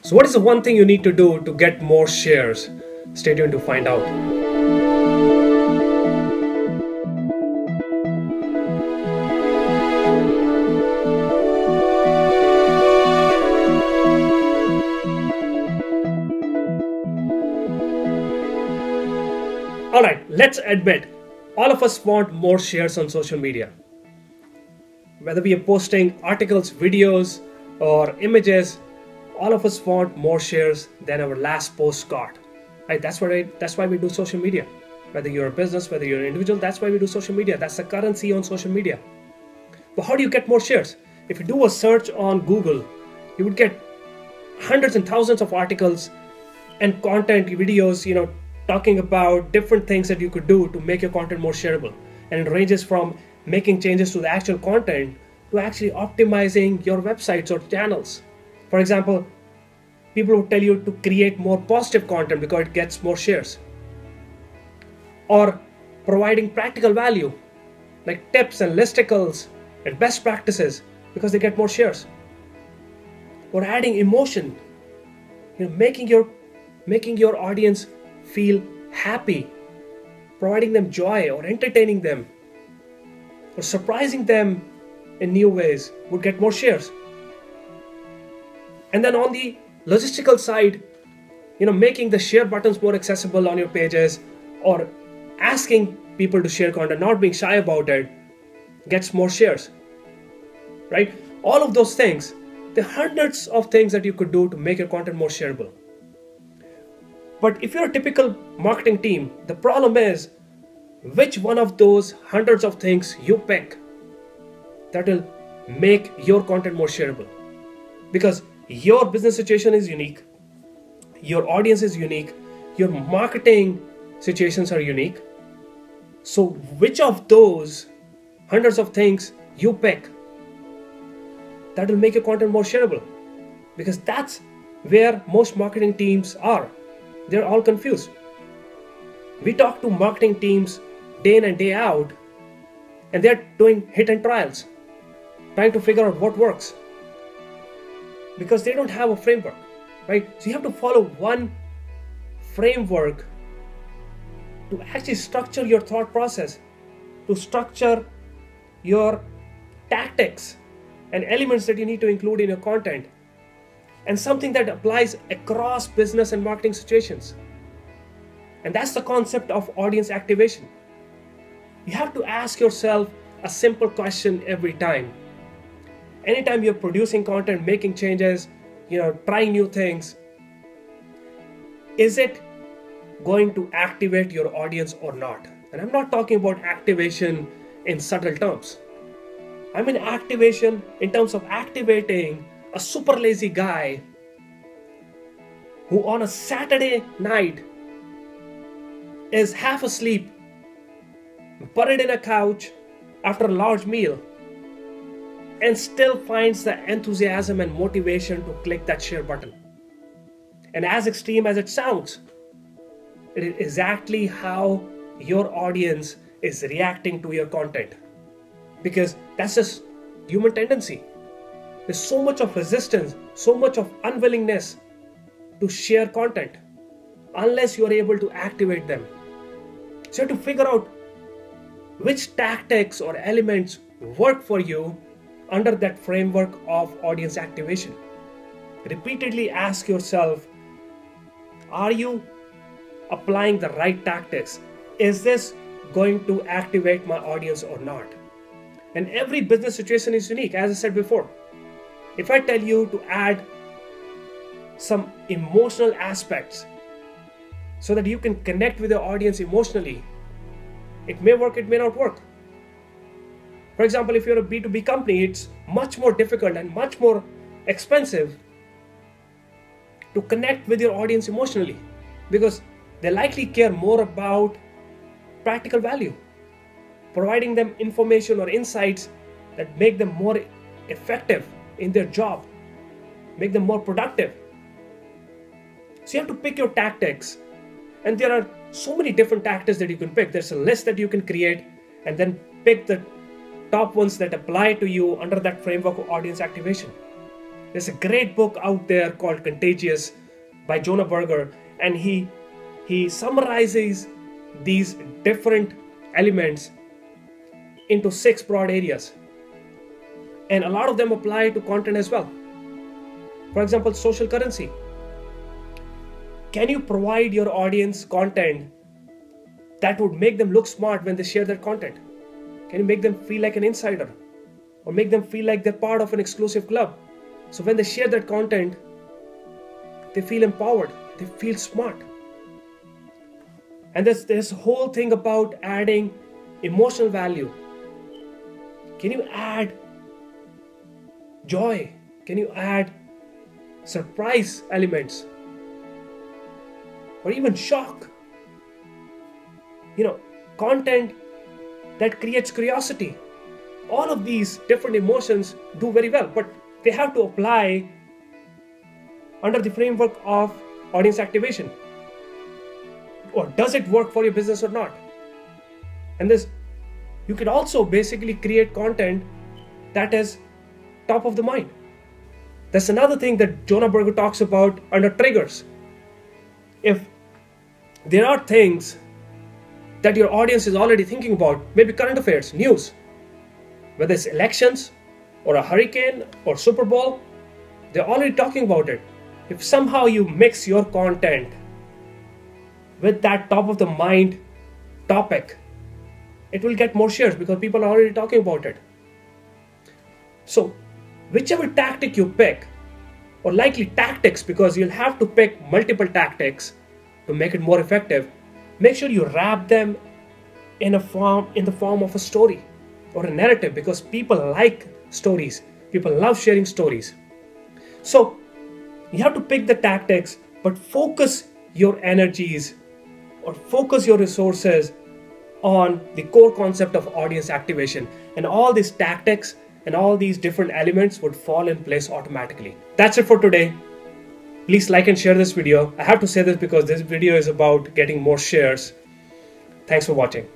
So what is the one thing you need to do to get more shares? Stay tuned to find out. Alright, let's admit, all of us want more shares on social media. Whether we are posting articles, videos, or images, all of us want more shares than our last post got. Right? That's why we do social media. Whether you're a business, whether you're an individual, that's why we do social media. That's the currency on social media. But how do you get more shares? If you do a search on Google, you would get hundreds and thousands of articles and content videos, talking about different things that you could do to make your content more shareable. And it ranges from making changes to the actual content to actually optimizing your websites or channels. For example, people will tell you to create more positive content because it gets more shares. Or providing practical value like tips and listicles and best practices because they get more shares. Or adding emotion, making your audience feel happy, providing them joy or entertaining them or surprising them in new ways would get more shares. And then on the logistical side, making the share buttons more accessible on your pages or asking people to share content, not being shy about it, gets more shares, right? All of those things, there are hundreds of things that you could do to make your content more shareable. But if you're a typical marketing team, the problem is which one of those hundreds of things you pick that will make your content more shareable. Because your business situation is unique, your audience is unique, your marketing situations are unique. So which of those hundreds of things you pick that will make your content more shareable? Because that's where most marketing teams are. They're all confused. We talk to marketing teams day in and day out, and they're doing hit and trials, trying to figure out what works. Because they don't have a framework, right? So you have to follow one framework to actually structure your thought process, to structure your tactics and elements that you need to include in your content, and something that applies across business and marketing situations. And that's the concept of audience activation. You have to ask yourself a simple question every time. Anytime you're producing content, making changes, trying new things, is it going to activate your audience or not? And I'm not talking about activation in subtle terms. I mean activation in terms of activating a super lazy guy who on a Saturday night is half asleep, buried in a couch after a large meal, and still finds the enthusiasm and motivation to click that share button. And as extreme as it sounds, it is exactly how your audience is reacting to your content. Because that's just human tendency. There's so much of resistance, so much of unwillingness to share content unless you are able to activate them. So you have to figure out which tactics or elements work for you under that framework of audience activation. Repeatedly ask yourself, are you applying the right tactics? Is this going to activate my audience or not? And every business situation is unique, as I said before. If I tell you to add some emotional aspects so that you can connect with your audience emotionally, it may work, it may not work. For example, if you're a B2B company, it's much more difficult and much more expensive to connect with your audience emotionally because they likely care more about practical value, providing them information or insights that make them more effective in their job, make them more productive. So you have to pick your tactics, and there are so many different tactics that you can pick. There's a list that you can create and then pick the top ones that apply to you under that framework of audience activation. There's a great book out there called Contagious by Jonah Berger, and he summarizes these different elements into 6 broad areas. And a lot of them apply to content as well. For example, social currency. Can you provide your audience content that would make them look smart when they share their content? Can you make them feel like an insider? Or make them feel like they're part of an exclusive club? So when they share that content, they feel empowered, they feel smart. And there's this whole thing about adding emotional value. Can you add joy? Can you add surprise elements? Or even shock? Content that creates curiosity. All of these different emotions do very well, but they have to apply under the framework of audience activation. Or does it work for your business or not? And you could also basically create content that is top of the mind. That's another thing that Jonah Berger talks about under triggers. If there are things that your audience is already thinking about, maybe current affairs, news, whether it's elections or a hurricane or Super Bowl, they're already talking about it. If somehow you mix your content with that top of the mind topic, it will get more shares because people are already talking about it. So whichever tactic you pick, or likely tactics, because you'll have to pick multiple tactics to make it more effective, make sure you wrap them in the form of a story or a narrative, because people like stories. People love sharing stories. So you have to pick the tactics, but focus your energies or focus your resources on the core concept of audience activation, and all these tactics and all these different elements would fall in place automatically. That's it for today. Please like and share this video. I have to say this because this video is about getting more shares. Thanks for watching.